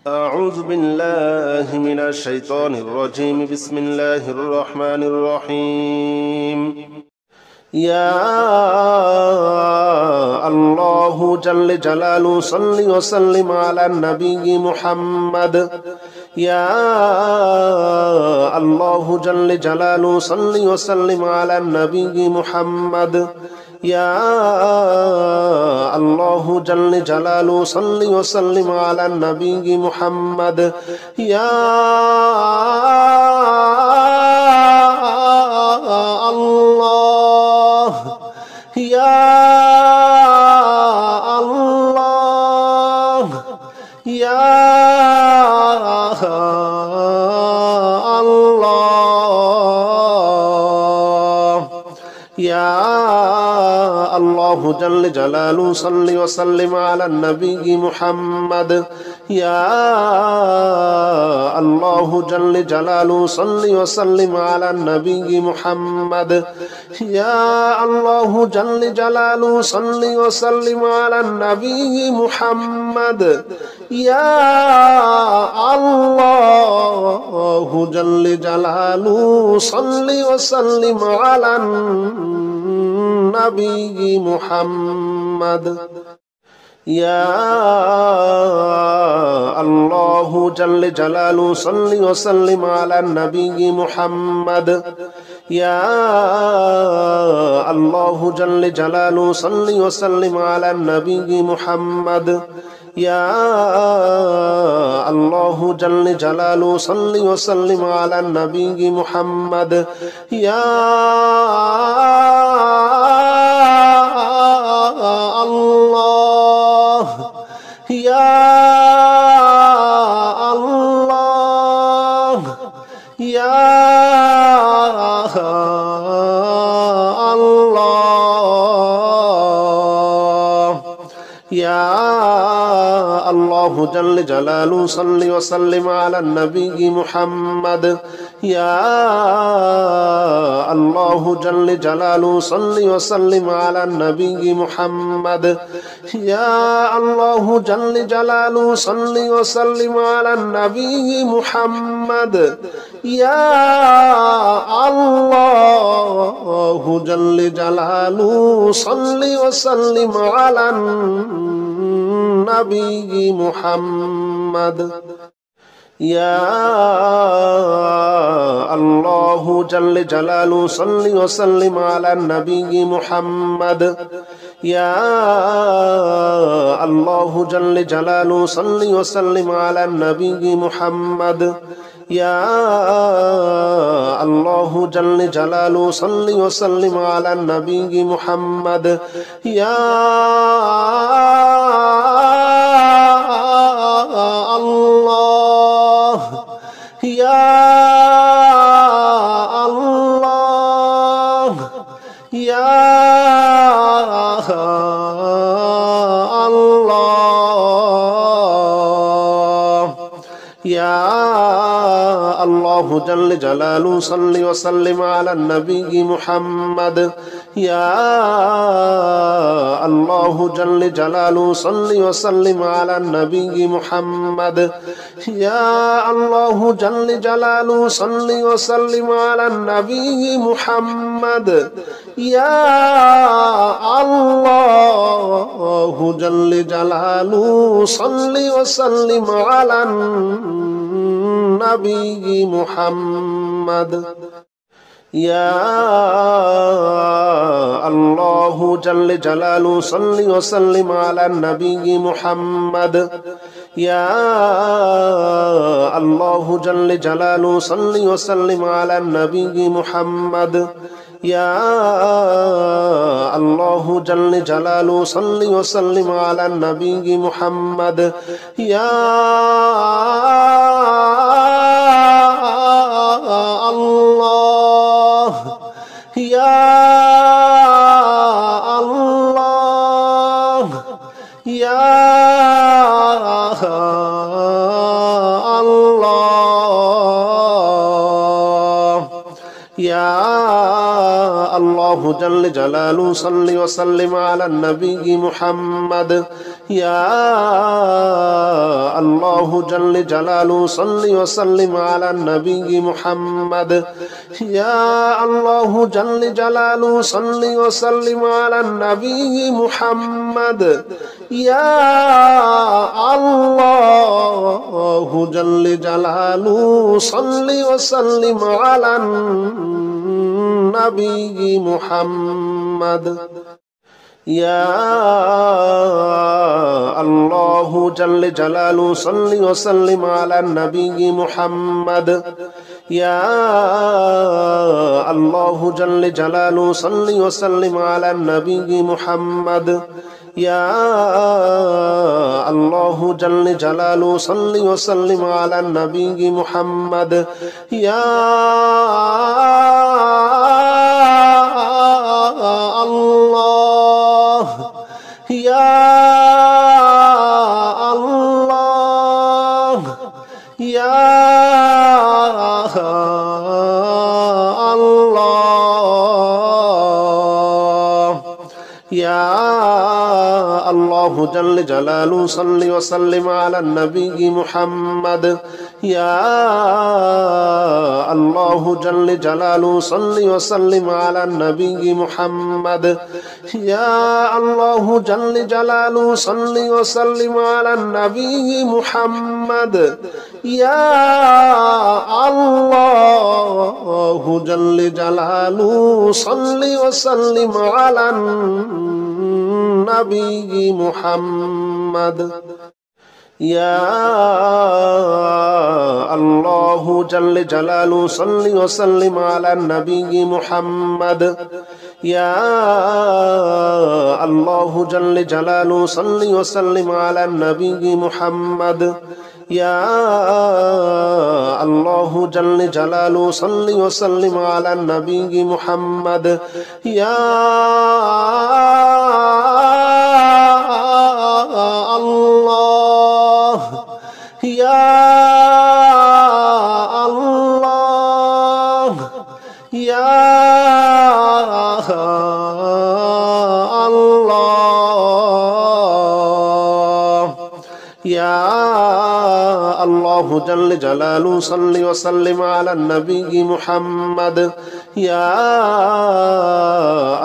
أعوذ بالله من الشيطان الرجيم بسم الله الرحمن الرحيم يا الله جل جلاله صل وسلم على النبي محمد يا الله جل جلاله صل وسلم على النبي محمد يا الله جل جلاله صل وسلم على النبي محمد يا الله يا الله يا الله يا الله جل جلاله صل وسلم على النبي محمد يا الله جل جلاله صل وسلم على النبي محمد يا الله جل جلاله صل وسلم على النبي محمد يا الله جل جلاله صل وسلم على النبي محمد يا الله جل جلاله صل وسلم على النبي محمد يا الله جل جلاله صل وسلم على النبي محمد يا الله جل جلاله صل وسلم على النبي محمد يا الله يا الله يا الله يا الله جل جلاله صل وسلم على النبي محمد يا الله جل جلاله صل وسلم على النبي محمد يا الله جل جلاله صل وسلم على النبي محمد يا الله جل جلاله صل وسلم على النبي محمد يا الله جل جلاله صل وسلم على النبي محمد يا الله جل جلاله صل وسلم على النبي محمد يا الله جل جلاله صل وسلم على النبي محمد يا الله يا الله يا الله يا الله جل جلاله صل وسلم على النبي محمد يا الله جل جلاله صل وسلم على النبي محمد يا الله جل جلاله صل وسلم على النبي محمد يا الله جل جلاله صل وسلم على النبي محمد يا الله جل جلاله صل وسلم على النبي محمد يا الله جل جلاله صل وسلم على النبي محمد يا الله جل جلاله صل وسلم على النبي محمد يا الله يا الله يا الله يا الله جل جلاله صل وسلم على النبي محمد يا الله جل جلاله صل وسلم على النبي محمد يا الله جل جلاله صل وسلم على النبي محمد يا الله جل جلاله صل وسلم على النبي محمد يا الله جل جلاله صل وسلم على النبي محمد يا الله جل جلاله صل وسلم على النبي محمد يا الله جل جلاله صل وسلم على النبي محمد يا الله يا الله يا الله يا الله جل جلاله صل وسلم على النبي محمد يا الله جل جلاله صل وسلم على النبي محمد يا الله جل جلاله صل وسلم على النبي محمد يا الله جل جلاله صل وسلم على النبي محمد يا الله جل جلاله صل وسلم على النبي محمد يا الله جل جلاله صل وسلم على النبي محمد يا الله جل جلاله صل وسلم على النبي محمد يا الله يا الله يا الله يا الله جل جلاله صل وسلم على النبي محمد يا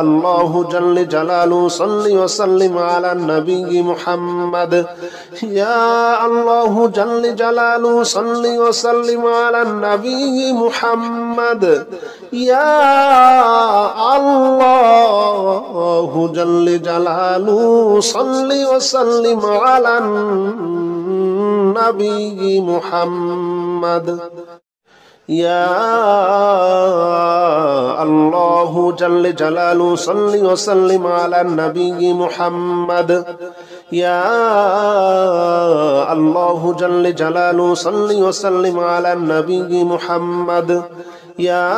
الله جل جلاله صل وسلم على النبي محمد يا الله جل جلاله صل وسلم على النبي محمد يا الله جل جلاله صل وسلم على النبي محمد يا الله جل جلاله صل وسلم على النبي محمد يا الله جل جلاله صل وسلم على النبي محمد يا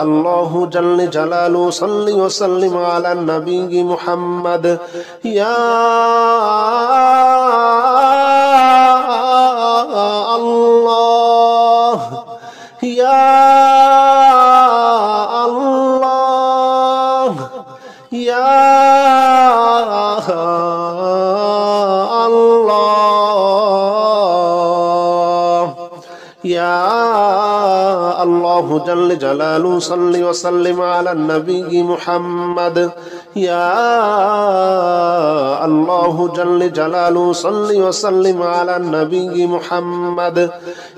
الله جل جلاله صل وسلم على النبي محمد يا الله يا الله يا الله يا الله جل جلاله صل وسلم على النبي محمد يا الله جل جلاله صل وسلم على النبي محمد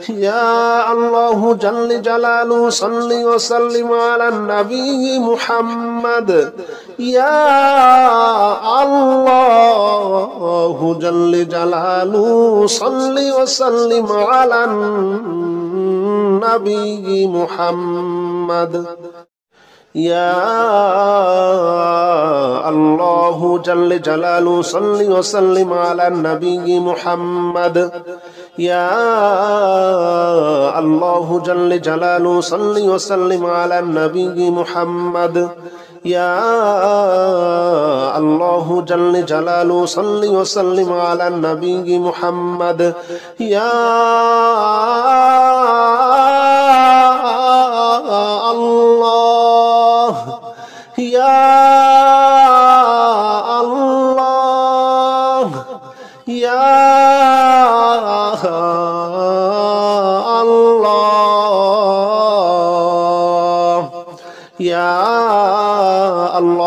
يا الله جل جلاله صل وسلم على النبي محمد يا الله جل جلاله صل وسلم على النبي محمد يا الله جل جلاله صل وسلم على النبي محمد يا الله جل جلاله صل وسلم على النبي محمد يا الله جل جلاله صل وسلم على النبي محمد يا الله يا الله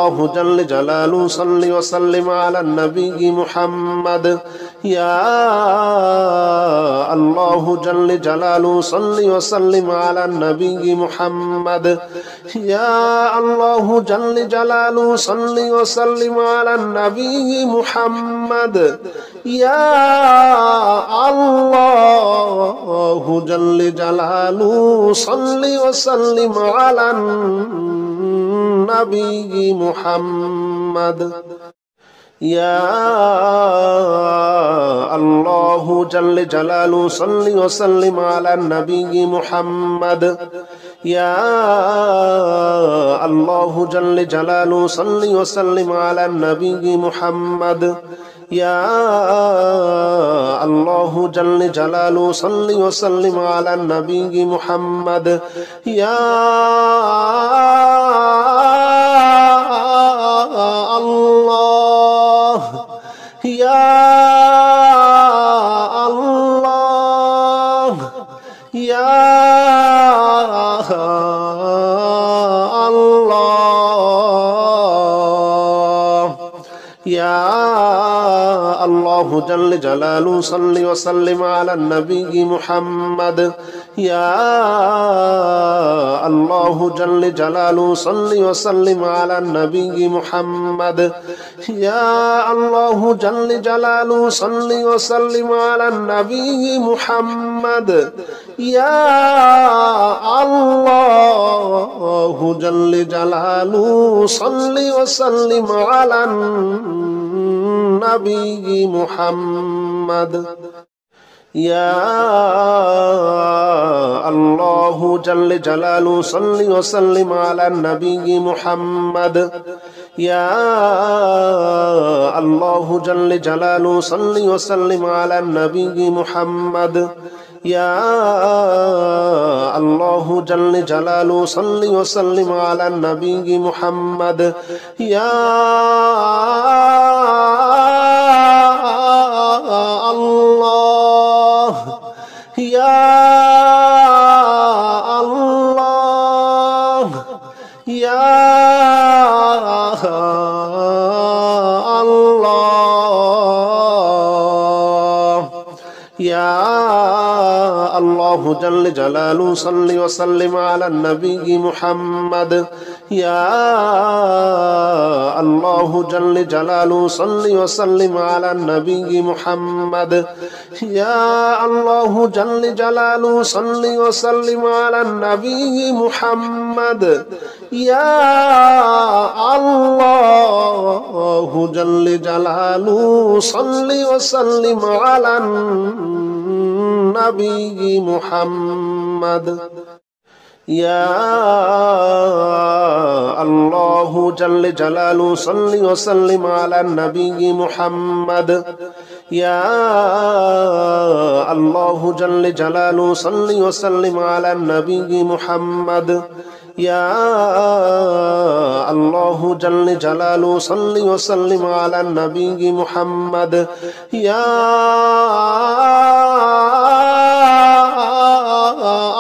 الله جل جلاله صل وسلم على النبي محمد يا الله جل جلاله صل وسلم على النبي محمد يا الله جل جلاله صل وسلم على النبي محمد يا الله جل جلاله صل وسلم على النبي محمد يا الله جل جلاله صل وسلم على النبي محمد يا الله جل جلاله صل وسلم على النبي محمد يا الله جل جلاله صل وسلم على النبي محمد يا الله يا الله يا الله يا الله جل جلاله صل وسلم على النبي محمد يا الله جل جلاله صل وسلم على النبي محمد يا الله جل جلاله صل وسلم على النبي محمد يا الله جل جلاله صل وسلم على النبي محمد يا الله جل جلاله صل وسلم على النبي محمد يا الله جل جلاله صل وسلم على النبي محمد يا الله جل جلاله صل وسلم على النبي محمد يا الله يا الله يا الله يا الله جل جلاله صل وسلم على النبي محمد يا الله جل جلاله صل وسلم على النبي محمد يا الله جل جلاله صل وسلم على النبي محمد يا الله جل جلاله صل وسلم على النبي محمد يا الله جل جلاله صل وسلم على النبي محمد يا الله جل جلاله صل وسلم على النبي محمد يا الله جل جلاله صل وسلم على النبي محمد يا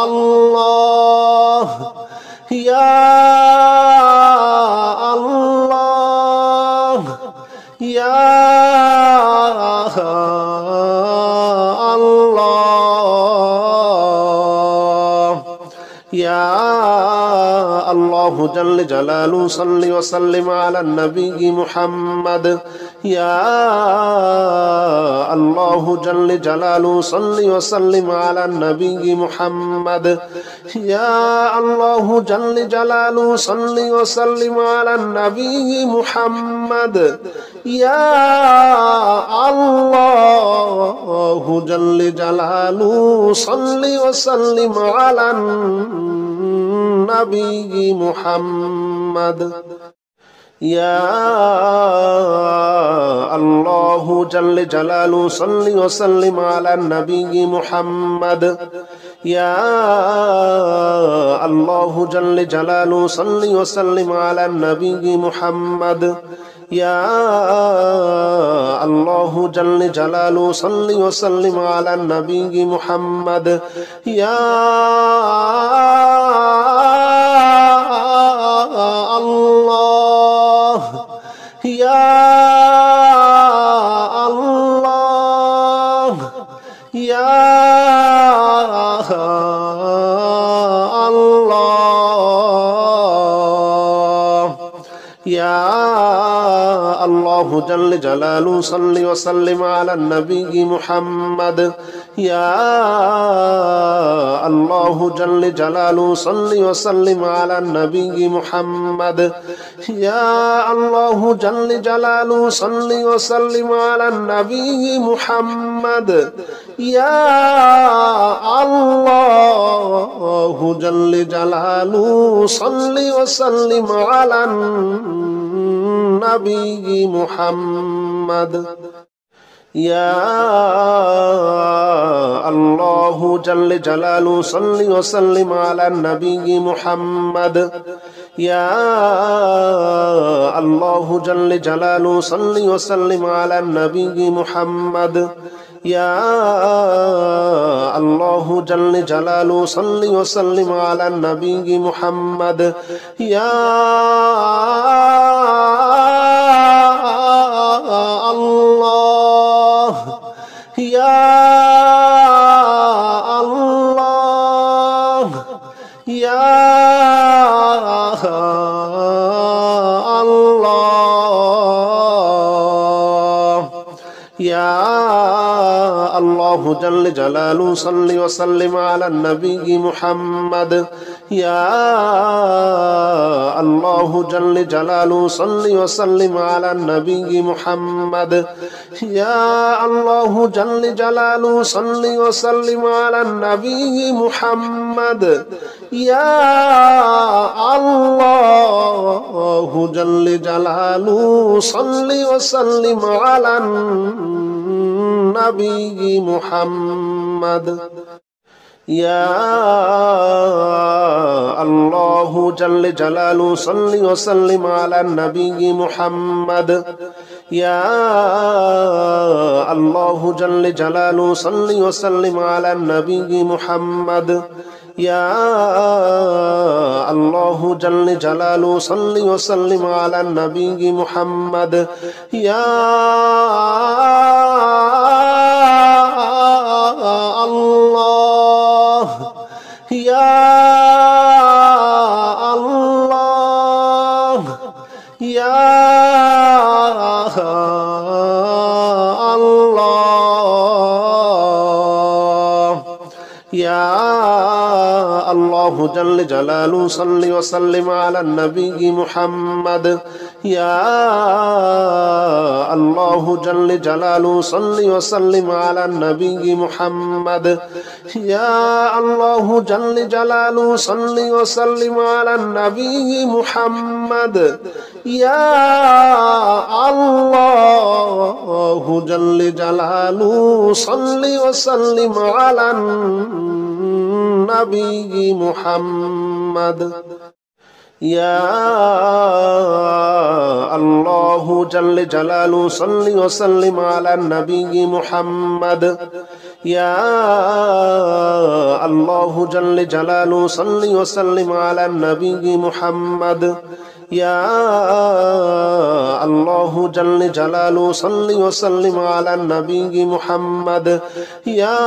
الله يا الله يا الله يا الله جل جلاله صل وسلم على النبي محمد يا الله جل جلاله صل وسلم على النبي محمد يا الله جل جلاله صل وسلم على النبي محمد يا الله جل جلاله صل وسلم على النبي محمد يا الله جل جلاله صل وسلم على النبي محمد يا الله جل جلاله صل وسلم على النبي محمد يا الله جل جلاله صل وسلم على النبي محمد يا الله يا الله يا الله جل جلاله صل وسلم على النبي محمد يا الله جل جلاله صل وسلم على النبي محمد يا الله جل جلاله صل وسلم على النبي محمد يا الله جل جلاله صل وسلم على النبي محمد يا الله جل جلاله صل وسلم على النبي محمد يا الله جل جلاله صل وسلم على النبي محمد يا الله جل جلاله صل وسلم على النبي محمد يا الله يا الله يا الله يا الله جل جلاله صل وسلم على النبي محمد يا الله جل جلاله صل وسلم على النبي محمد يا الله جل جلاله صل وسلم على النبي محمد يا الله جل جلاله صل وسلم على النبي محمد يا الله جل جلاله صل وسلم على النبي محمد يا الله جل جلاله صل وسلم على النبي محمد يا الله جل جلاله صل وسلم على النبي محمد يا الله يا الله يا الله يا الله جل جلاله صل وسلم على النبي محمد يا الله جل جلاله صل وسلم على النبي محمد يا الله جل جلاله صل وسلم على النبي محمد يا الله جل جلاله صل وسلم على النبي محمد يا الله جل جلاله صل وسلم على النبي محمد يا الله جل جلاله صل وسلم على النبي محمد يا الله جل جلاله صل وسلم على النبي محمد يا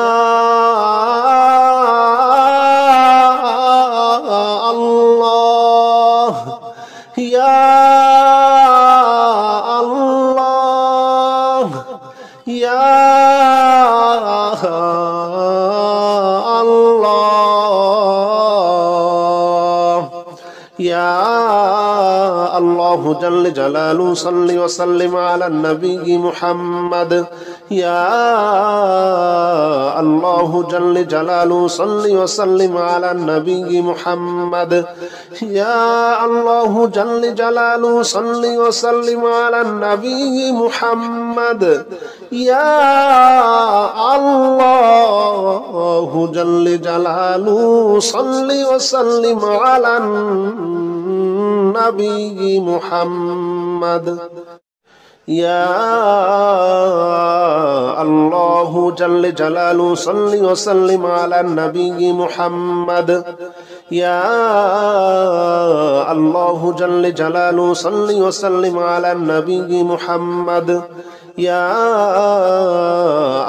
الله يا الله يا الله يا الله جل جلاله صل وسلم على النبي محمد يا الله جل جلاله صل وسلم على النبي محمد يا الله جل جلاله صل وسلم على النبي محمد يا الله جل جلاله صل وسلم على النبي محمد يا الله جل جلاله صل وسلم على النبي محمد يا الله جل جلاله صل وسلم على النبي محمد يا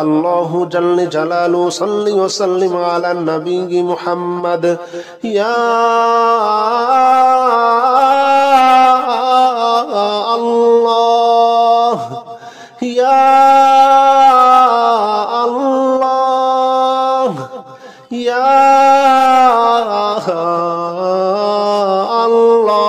الله جل جلاله صل وسلم على النبي محمد يا الله يا الله يا الله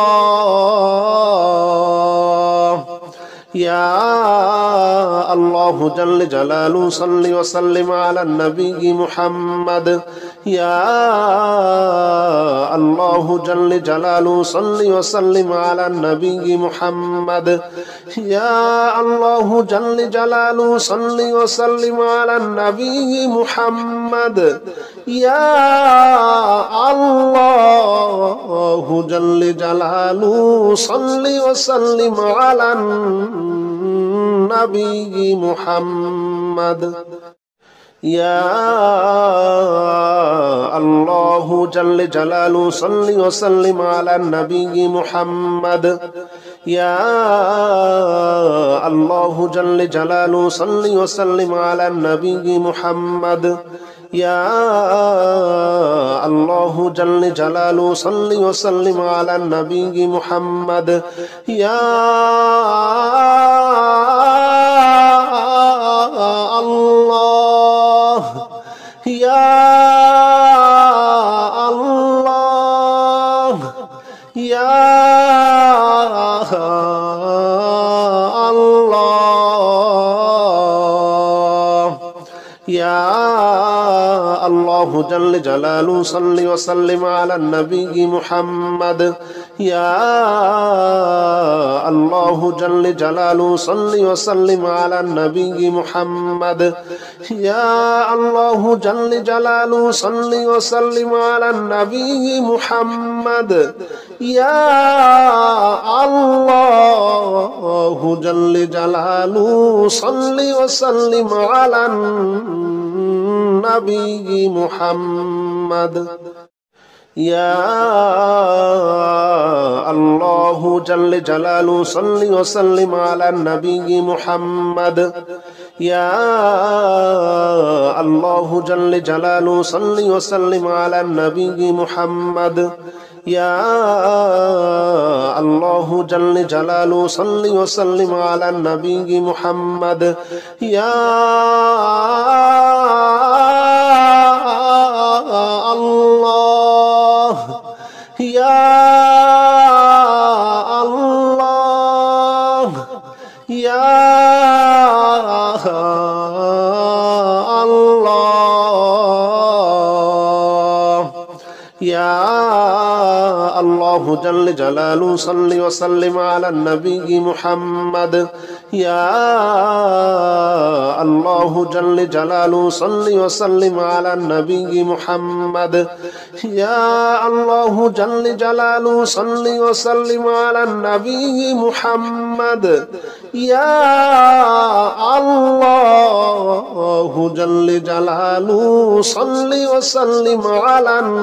يا الله جل جلاله صل وسلم على النبي محمد يا الله جل جلاله صل وسلم على النبي محمد يا الله جل جلاله صل وسلم على النبي محمد يا الله جل جلاله صل وسلم على النبي محمد يا الله جل جلاله صل وسلم على النبي محمد يا الله جل جلاله صل وسلم على النبي محمد يا الله جل جلاله صل وسلم على النبي محمد يا الله يا الله يا الله يا الله جل جلاله صل وسلم على النبي محمد يا الله جل جلاله صل وسلم على النبي محمد يا الله جل جلاله صل وسلم على النبي محمد يا الله جل جلاله صل وسلم على النبي محمد يا الله جل جلاله صل وسلم على النبي محمد يا الله جل جلاله صل وسلم على النبي محمد يا الله جل جلاله صل وسلم على النبي محمد يا الله يا الله يا الله يا الله جل جلاله صل وسلم على النبي محمد يا الله جل جلاله صل وسلم على النبي محمد يا الله جل جلاله صل وسلم على النبي محمد يا الله جل جلاله صل وسلم على النبي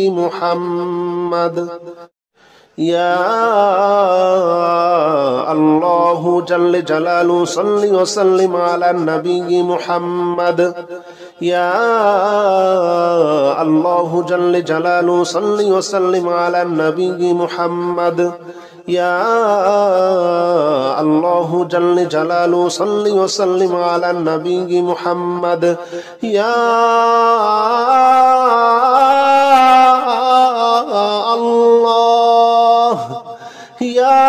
محمد يا الله جل جلاله صل وسلم على النبي محمد يا الله جل جلاله صل وسلم على النبي محمد يا الله جل جلاله صل وسلم على النبي محمد يا الله يا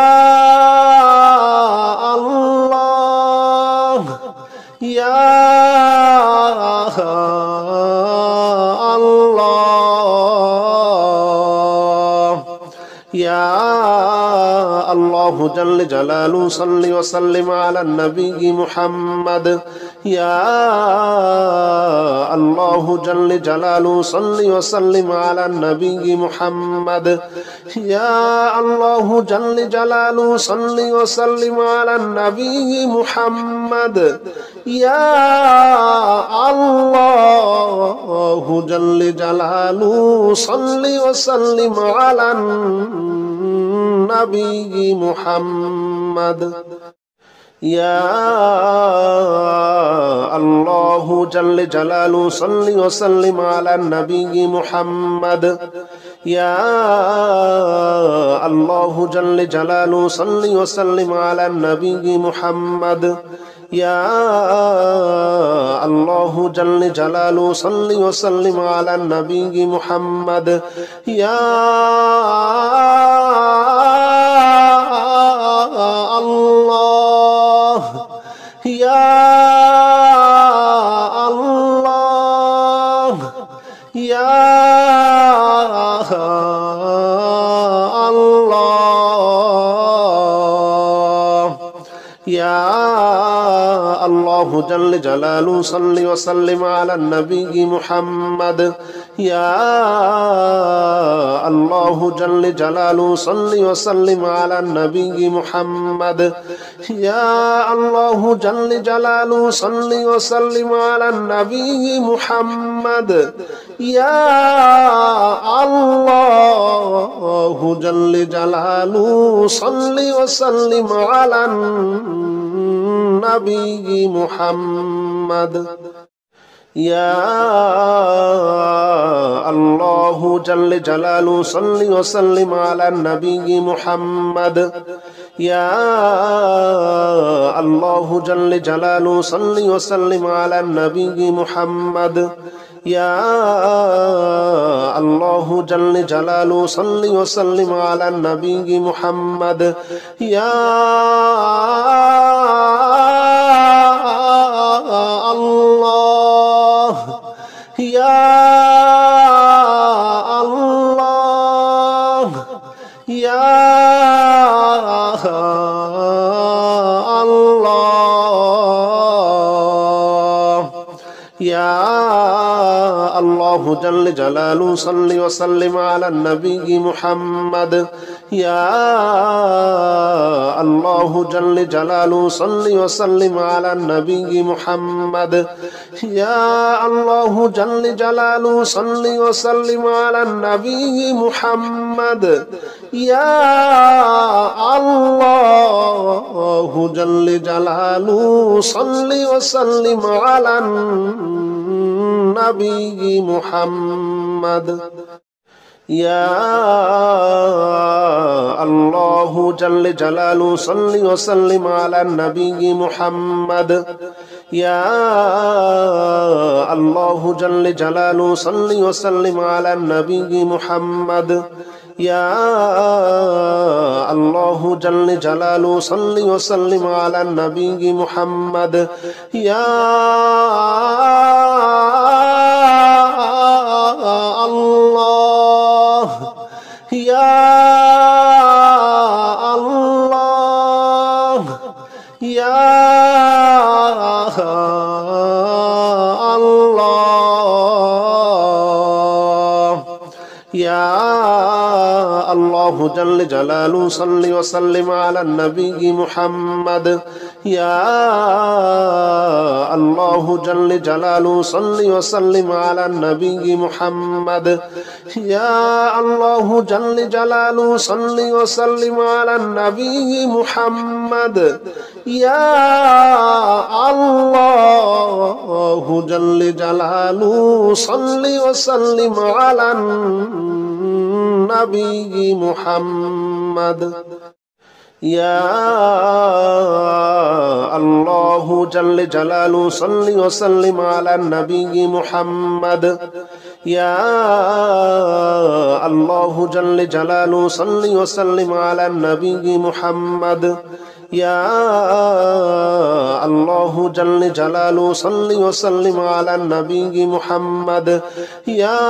الله يا الله يا الله جل جلاله صل وسلم على النبي محمد يا الله جل جلاله صل وسلم على النبي محمد يا الله جل جلاله صل وسلم على النبي محمد يا الله جل جلاله صل وسلم على النبي محمد يا الله جل جلاله صل وسلم على النبي محمد يا الله جل جلاله صل وسلم على النبي محمد يا الله جل جلاله صل وسلم على النبي محمد يا الله يا الله يا الله يا الله جل جلاله صل وسلم على النبي محمد يا الله جل جلاله صل وسلم على النبي محمد يا الله جل جلاله صل وسلم على النبي محمد يا الله جل جلاله صل وسلم على النبي محمد يا الله جل جلاله صل وسلم على النبي محمد يا الله جل جلاله صل وسلم على النبي محمد يا الله جل جلاله صل وسلم على النبي محمد يا الله يا الله يا الله يا الله جل جلاله صل وسلم على النبي محمد يا الله جل جلاله صل وسلم على النبي محمد يا الله جل جلاله صل وسلم على النبي محمد يا الله جل جلاله صل وسلم على النبي محمد يا الله جل جلاله صل وسلم على النبي محمد يا الله جل جلاله صل وسلم على النبي محمد يا الله جل جلاله صل وسلم على النبي محمد يا الله يا الله يا الله يا الله جل جلاله صل وسلم على النبي محمد يا الله جل جلاله صل وسلم على النبي محمد يا الله جل جلاله صل وسلم على النبي محمد يا الله جل جلاله صل وسلم على النبي محمد يا الله جل جلاله صل وسلم على النبي محمد يا الله جل جلاله صل وسلم على النبي محمد يا الله جل جلاله صل وسلم على النبي محمد يا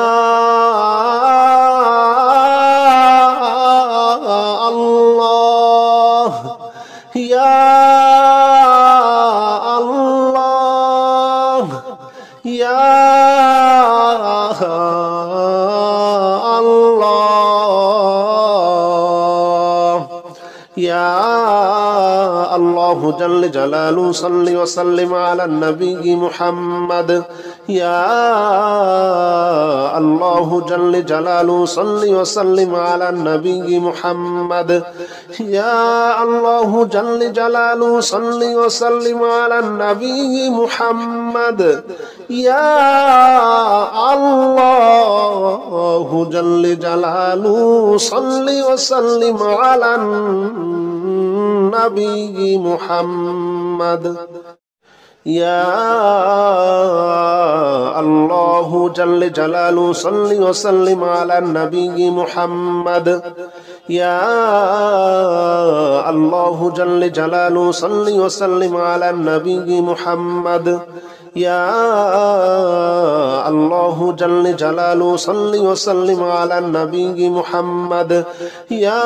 الله يا الله يا الله يا الله الله جل جلاله صل وسلم على النبي محمد يا الله جل جلاله صل وسلم على النبي محمد يا الله جل جلاله صل وسلم على النبي محمد يا الله جل جلاله صل وسلم على النبي محمد يا الله جل جلاله صل وسلم على النبي محمد يا الله جل جلاله صل وسلم على النبي محمد يا الله جل جلاله صل وسلم على النبي محمد يا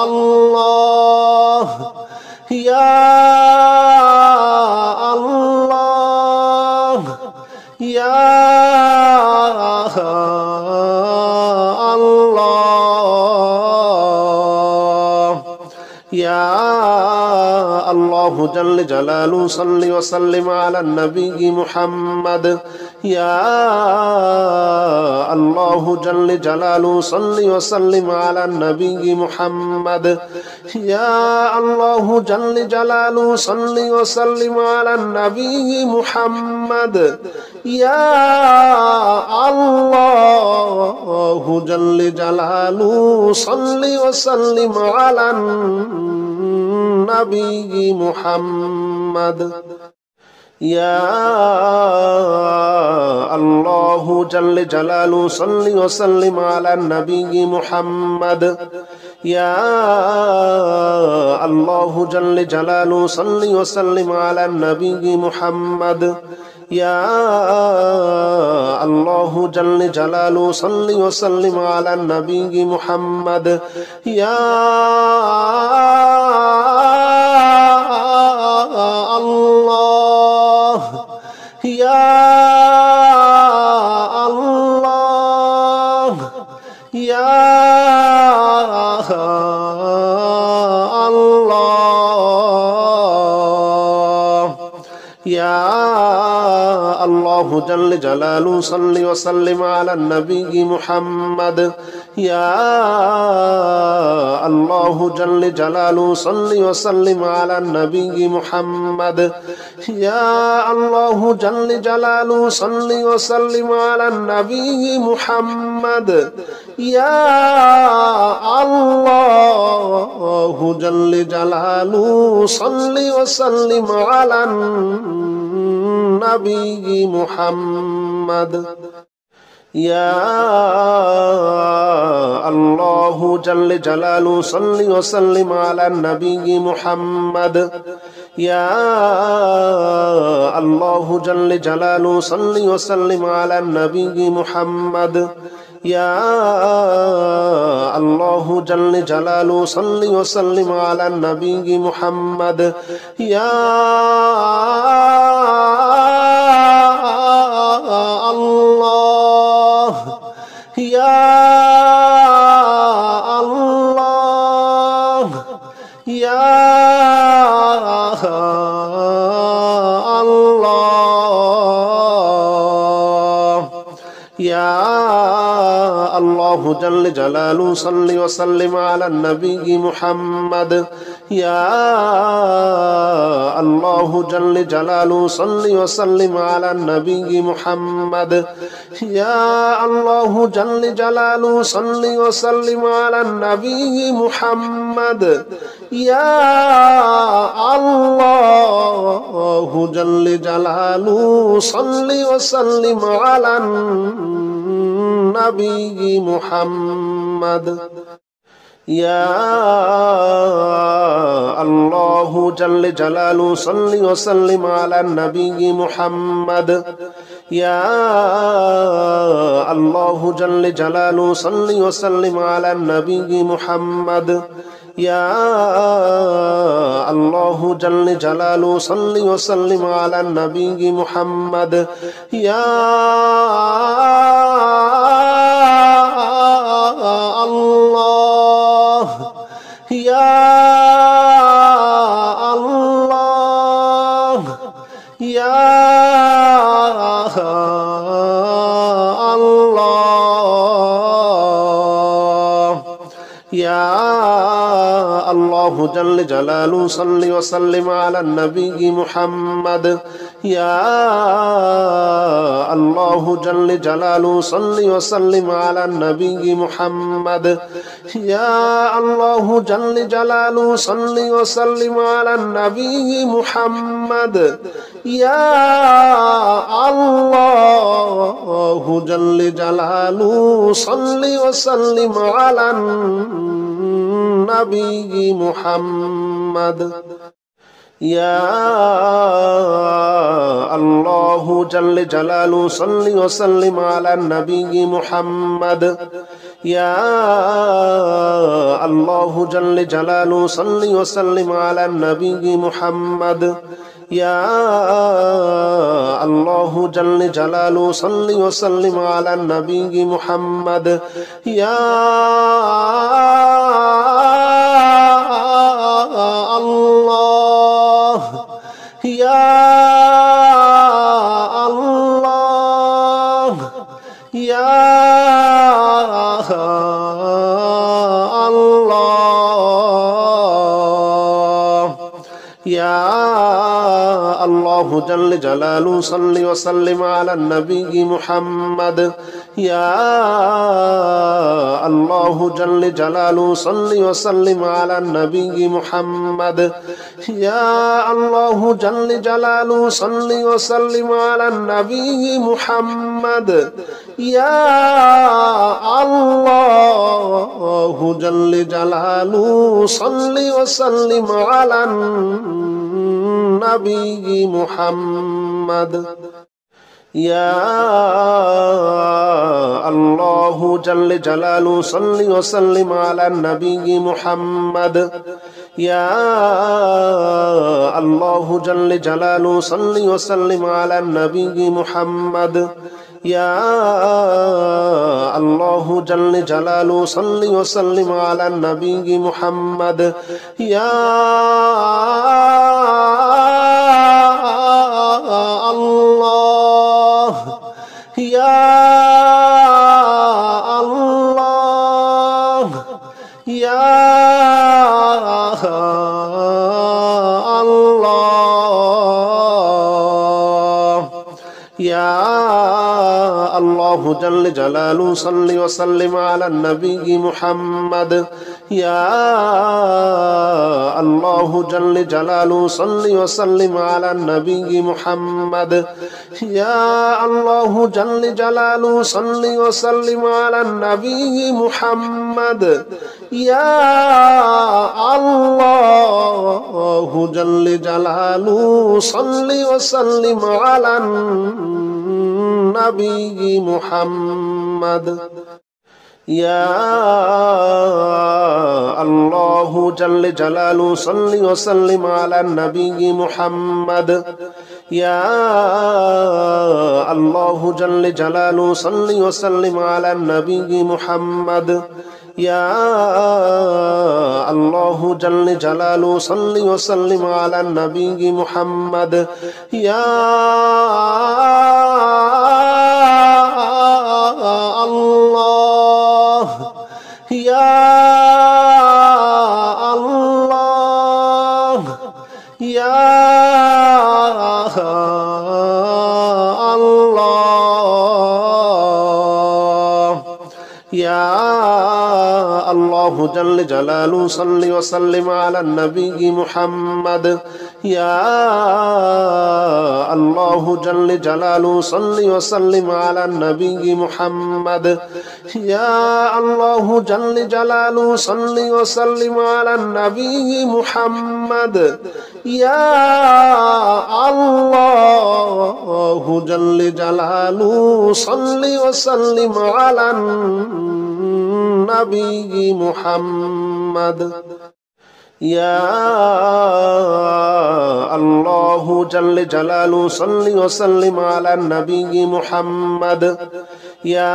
الله يا الله يا الله يا الله جل جلاله صل وسلم على النبي محمد يا الله جل جلاله صل وسلم على النبي محمد يا الله جل جلاله صل وسلم على النبي محمد يا الله جل جلاله صل وسلم على النبي محمد يا الله جل جلاله صل وسلم على النبي محمد يا الله جل جلاله صل وسلم على النبي محمد يا الله جل جلاله صل وسلم على النبي محمد يا الله يا الله يا الله يا الله جل جلاله صل وسلم على النبي محمد يا الله جل جلاله صل وسلم على النبي محمد يا الله جل جلاله صل وسلم على النبي محمد يا الله جل جلاله صل وسلم على النبي محمد يا الله جل جلاله صل وسلم على النبي محمد يا الله جل جلاله صل وسلم على النبي محمد يا الله جل جلاله صل وسلم على النبي محمد يا الله يا الله يا الله يا الله جل جلاله صل وسلم على النبي محمد يا الله جل جلاله صل وسلم على النبي محمد يا الله جل جلاله صل وسلم على النبي محمد يا الله جل جلاله صل وسلم على النبي محمد يا الله جل جلاله صل وسلم على النبي محمد يا الله جل جلاله صل وسلم على النبي محمد يا الله جل جلاله صل وسلم على النبي محمد يا الله يا الله يا الله جل جلاله صل وسلم على النبي محمد يا الله جل جلاله صل وسلم على النبي محمد يا الله جل جلاله صل وسلم على النبي محمد يا الله جل جلاله صل وسلم على النبي محمد يا الله جل جلاله صل وسلم على النبي محمد يا الله جل جلاله صل وسلم على النبي محمد يا الله جل جلاله صل وسلم على النبي محمد يا الله يا الله يا الله يا الله جل جلاله صل وسلم على النبي محمد يا الله جل جلاله صل وسلم على النبي محمد يا الله جل جلاله صل وسلم على النبي محمد يا الله جل جلاله صل وسلم على النبي محمد يا الله جل جلاله صل وسلم على النبي محمد يا الله جل جلاله صل وسلم على النبي محمد يا الله جل جلاله صل وسلم على النبي محمد يا الله يا الله يا الله يا الله جل جلاله صل وسلم على النبي محمد يا الله جل جلاله صل وسلم على النبي محمد يا الله جل جلاله صل وسلم على النبي محمد يا الله جل جلاله صل وسلم على النبي محمد يا الله جل جلاله صل وسلم على النبي محمد يا الله جل جلاله صل وسلم على النبي محمد يا الله جل جلاله صل وسلم على النبي محمد يا الله يا الله يا الله يا الله جل جلاله صل وسلم على النبي محمد يا الله جل جلاله صل وسلم على النبي محمد يا الله جل جلاله صل وسلم على النبي محمد يا الله جل جلاله صل وسلم على النبي محمد يا الله جل جلاله صل وسلم على النبي محمد يا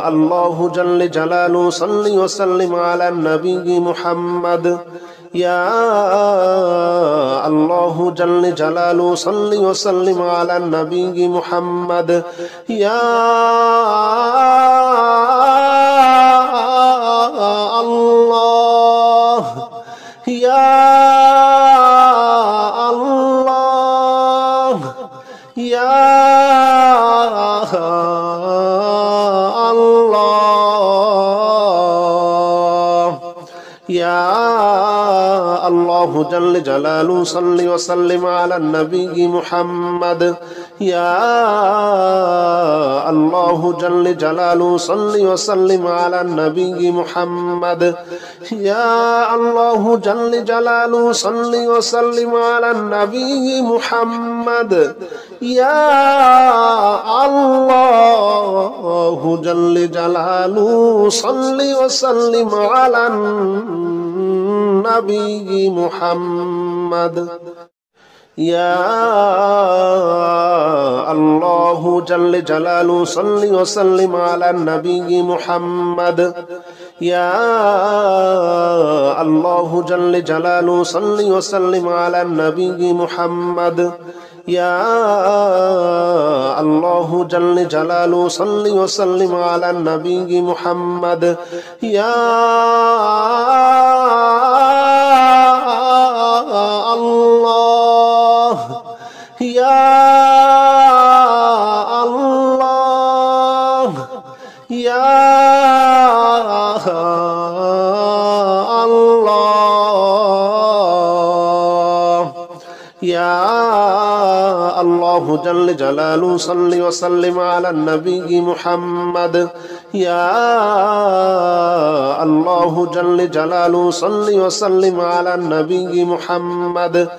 الله جل جلاله صل وسلم على النبي محمد يا الله جل جلاله صل وسلم على النبي محمد يا الله يا الله يا الله يا الله جل جلاله صل وسلم على النبي محمد يا الله جل جلاله صل وسلم على النبي محمد يا الله جل جلاله صل وسلم على النبي محمد يا الله جل جلاله صل وسلم على النبي محمد يا الله جل جلاله صل وسلم على النبي محمد يا الله جل جلاله صل وسلم على النبي محمد يا الله جل جلاله صل وسلم على النبي محمد يا الله يا الله يا الله يا الله جل جلاله صل وسلم على النبي محمد يا الله جل جلاله صل وسلم على النبي محمد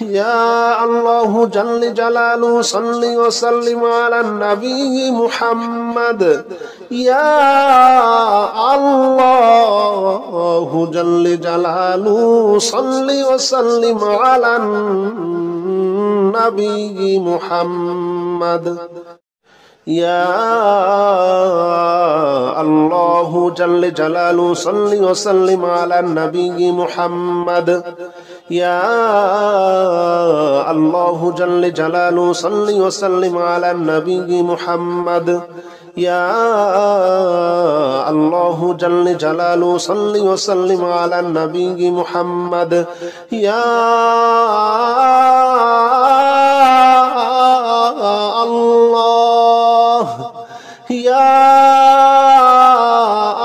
يا الله جل جلاله صل وسلم على النبي محمد يا الله جل جلاله صل وسلم على النبي محمد يا الله جل جلاله صل وسلم على النبي محمد يا الله جل جلاله صل وسلم على النبي محمد يا الله جل جلاله صل وسلم على النبي محمد يا الله يا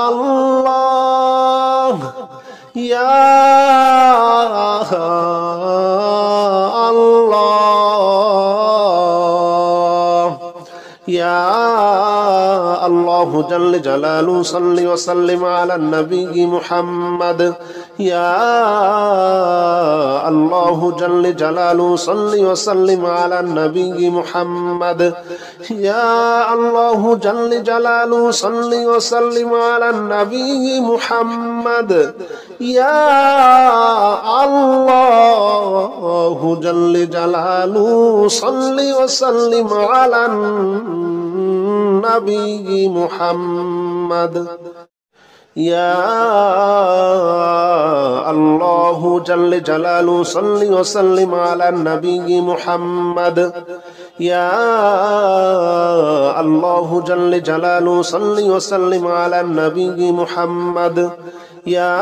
الله يا الله يا الله جل جلاله صل وسلم على النبي محمد يا الله جل جلاله صل وسلم على النبي محمد يا الله جل جلاله صل وسلم على النبي محمد يا الله جل جلاله صل وسلم على النبي محمد يا الله جل جلاله صل وسلم على النبي محمد يا الله جل جلاله صل وسلم على النبي محمد يا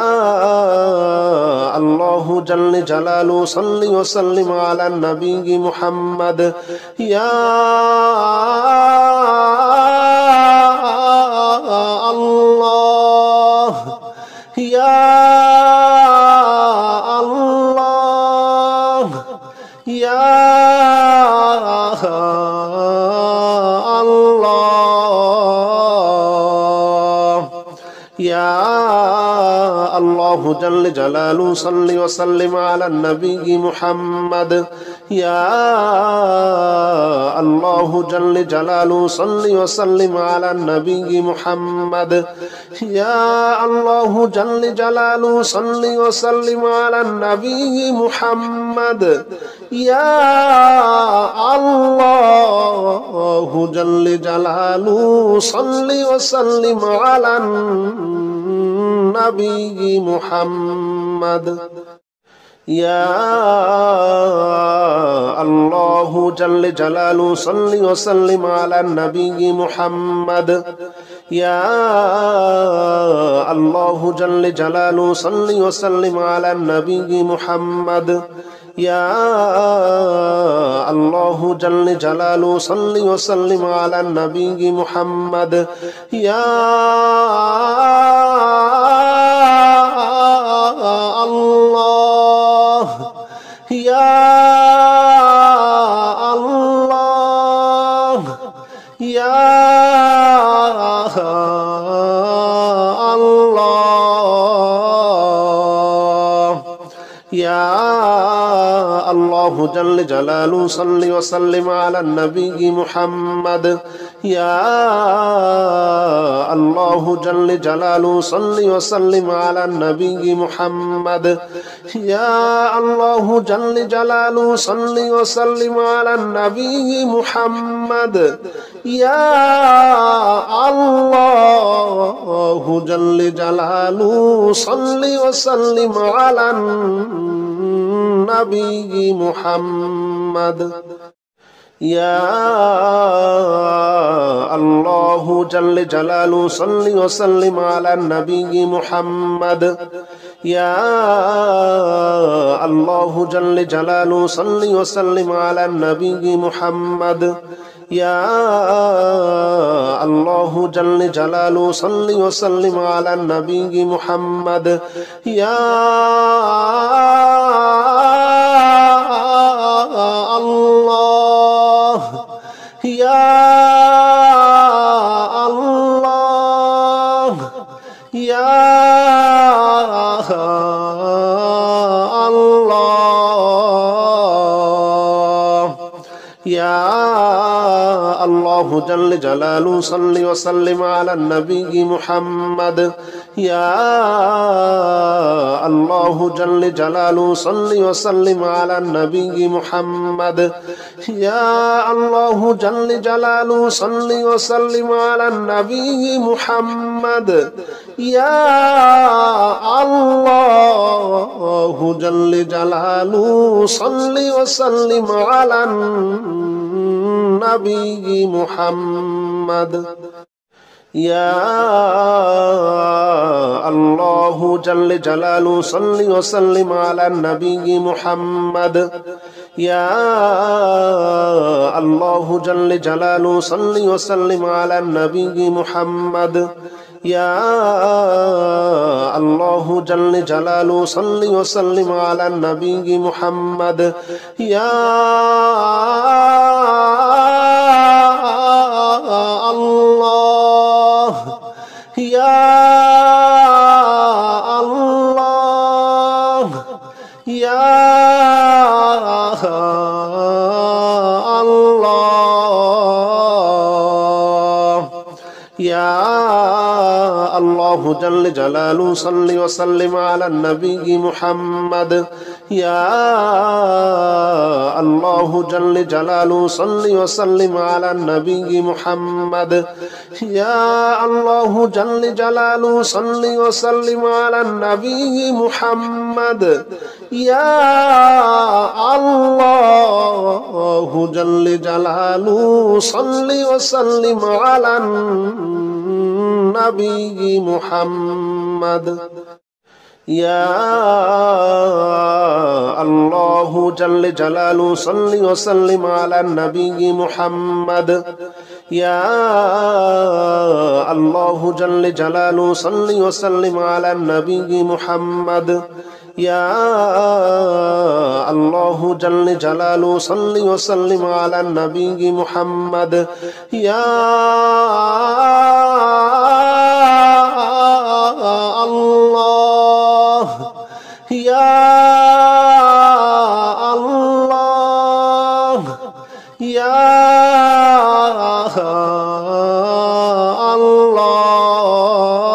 الله جل جلاله صل وسلم على النبي محمد يا الله يا الله يا الله يا الله جل جلاله صل وسلم على النبي محمد يا الله جل جلاله صل وسلم على النبي محمد يا الله جل جلاله صل وسلم على النبي محمد يا الله جل جلاله صل وسلم على النبي محمد يا جل جلاله صل وسلم على النبي محمد يا الله جل جلاله صل وسلم على النبي محمد يا الله جل جلاله صل وسلم على النبي محمد يا الله يا الله يا الله يا الله جل جلاله صل وسلم على النبي محمد يا الله جل جلاله صل وسلم على النبي محمد يا الله جل جلاله صل وسلم على النبي محمد يا الله جل جلاله صل وسلم على النبي محمد يا الله جل جلاله صل وسلم على النبي محمد يا الله جل جلاله صل وسلم على النبي محمد يا الله جل جلاله صل وسلم على النبي محمد يا الله يا الله يا الله يا الله جل جلاله صل وسلم على النبي محمد يا الله جل جلاله صل وسلم على النبي محمد يا الله جل جلاله صل وسلم على النبي محمد يا الله جل جلاله صل وسلم على النبي محمد يا الله جل جلاله صل وسلم على النبي محمد يا الله جل جلاله صل وسلم على النبي محمد يا الله جل جلاله صل وسلم على النبي محمد يا الله يا الله يا الله يا الله جل جلاله صل وسلم على النبي محمد يا الله جل جلاله صل وسلم على النبي محمد يا الله جل جلاله صل وسلم على النبي محمد يا الله جل جلاله صل وسلم على النبي محمد يا الله جل جلاله صل وسلم على النبي محمد يا الله جل جلاله صل وسلم على النبي محمد يا الله جل جلاله صل وسلم على النبي محمد يا الله يا الله يا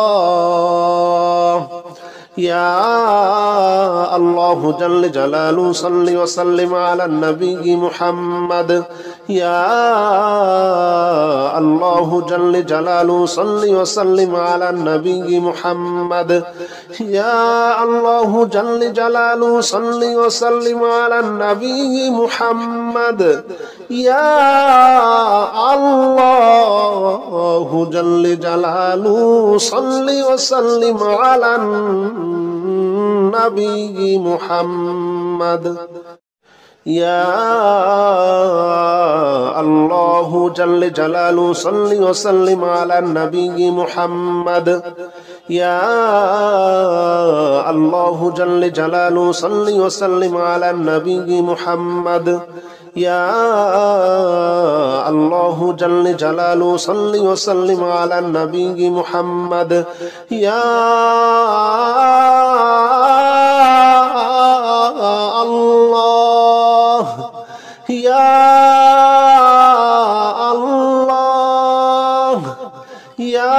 الله يا الله جل جلاله صل وسلم على النبي محمد يا الله جل جلاله صل وسلم على النبي محمد يا الله جل جلاله صل وسلم على النبي محمد ইয়া আল্লাহু জাল্লে জালালু সাল্লি ওয়া সাল্লিম আলান নবী মুহাম্মদ ইয়া আল্লাহু জাল্লে জালালু সাল্লি ওয়া সাল্লিম আলান নবী মুহাম্মদ ইয়া আল্লাহু জাল্লে জালালু সাল্লি ওয়া সাল্লিম আলান নবী মুহাম্মদ ইয়া আল্লাহু জাল্লে জালালু সাল্লি ওয়া সাল্লিম আলান নবী মুহাম্মদ ইয়া আল্লাহ ইয়া আল্লাহ ইয়া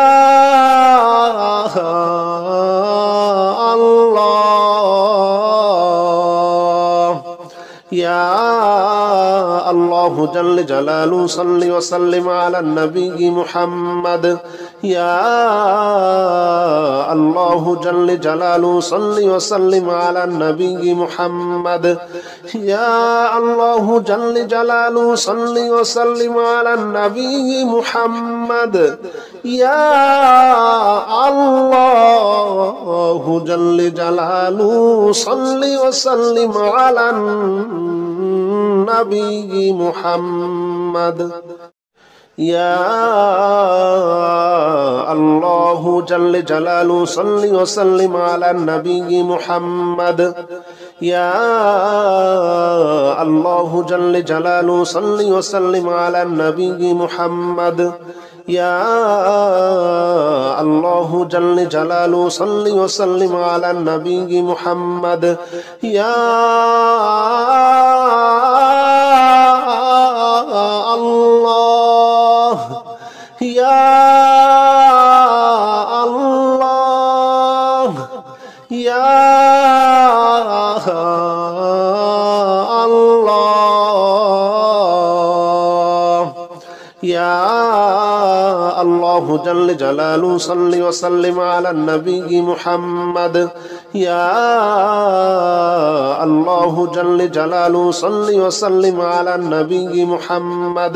আল্লাহ ইয়া আল্লাহু জাল্লে জালালু সাল্লি ওয়া সাল্লিম আলান নবী মুহাম্মদ ইয়া আল্লাহু জাল্লে জালালু সাল্লি ওয়া সাল্লিম আলান নবী মুহাম্মদ ইয়া আল্লাহু জাল্লে জালালু সাল্লি ওয়া সাল্লিম আলান নবী মুহাম্মদ ইয়া আল্লাহু জাল্লে জালালু সাল্লি ওয়া সাল্লিম আলান নবী মুহাম্মদ ইয়া আল্লাহু জাল্লে জালালু সাল্লি ওয়া সাল্লিম আলান নবী মুহাম্মদ ইয়া আল্লাহু জাল্লে জালালু সাল্লি ওয়া সাল্লিম আলান নবী মুহাম্মদ ইয়া আল্লাহু জাল্লে জালালু সাল্লি ওয়া সাল্লিম আলান নবী মুহাম্মদ ইয়া আল্লাহ ইয়া আল্লাহ ইয়া আল্লাহ ইয়া আল্লাহু জাল্লে জালালু সাল্লি ওয়া সাল্লিম আলান নবী মুহাম্মদ ইয়া আল্লাহু জাল্লে জালালু সাল্লি ওয়া সাল্লিম আলান নবী মুহাম্মদ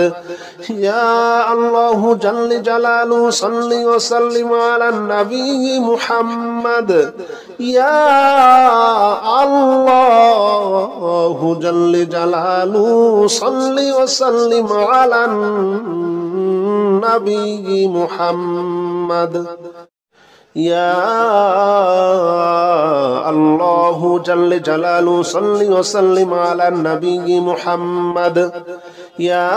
ইয়া আল্লাহু জাল্লে জালালু সাল্লি ওয়া সাল্লিম আলান নবী মুহাম্মদ ইয়া আল্লাহু জাল্লে জালালু সাল্লি ওয়া সাল্লিম আলান নবী মুহাম্মদ ইয়া আল্লাহু জাল্লে জালালু সাল্লি ওয়া সাল্লিম আলান নবী মুহাম্মদ ইয়া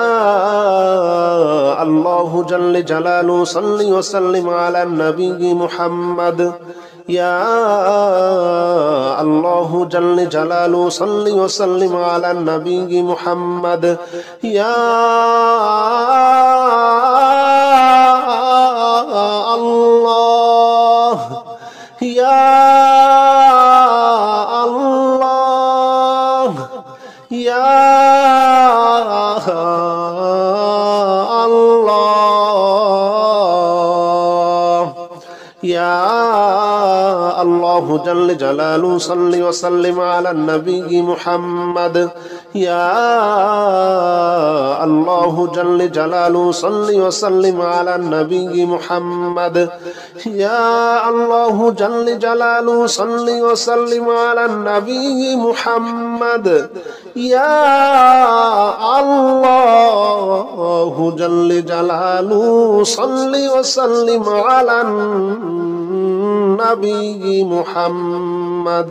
আল্লাহু জাল্লে জালালু সাল্লি ওয়া সাল্লিম আলান নবী মুহাম্মদ ইয়া আল্লাহু জাল্লে জালালু সাল্লি ওয়া সাল্লিম আলান নবী মুহাম্মদ ইয়া আল্লাহ ইয়া আল্লাহ ইয়া আল্লাহ ইয়া আল্লাহু জাল্লে জালালু সাল্লি ওয়া সাল্লিম আলান নবী মুহাম্মদ ইয়া আল্লাহু জাল্লে জালালু সাল্লি ওয়া সাল্লিম আলান নবী মুহাম্মদ ইয়া আল্লাহু জাল্লে জালালু সাল্লি ওয়া সাল্লিম আলান নবী মুহাম্মদ ইয়া আল্লাহু জাল্লে জালালু সাল্লি ওয়া সাল্লিম আলান নবী মুহাম্মদ।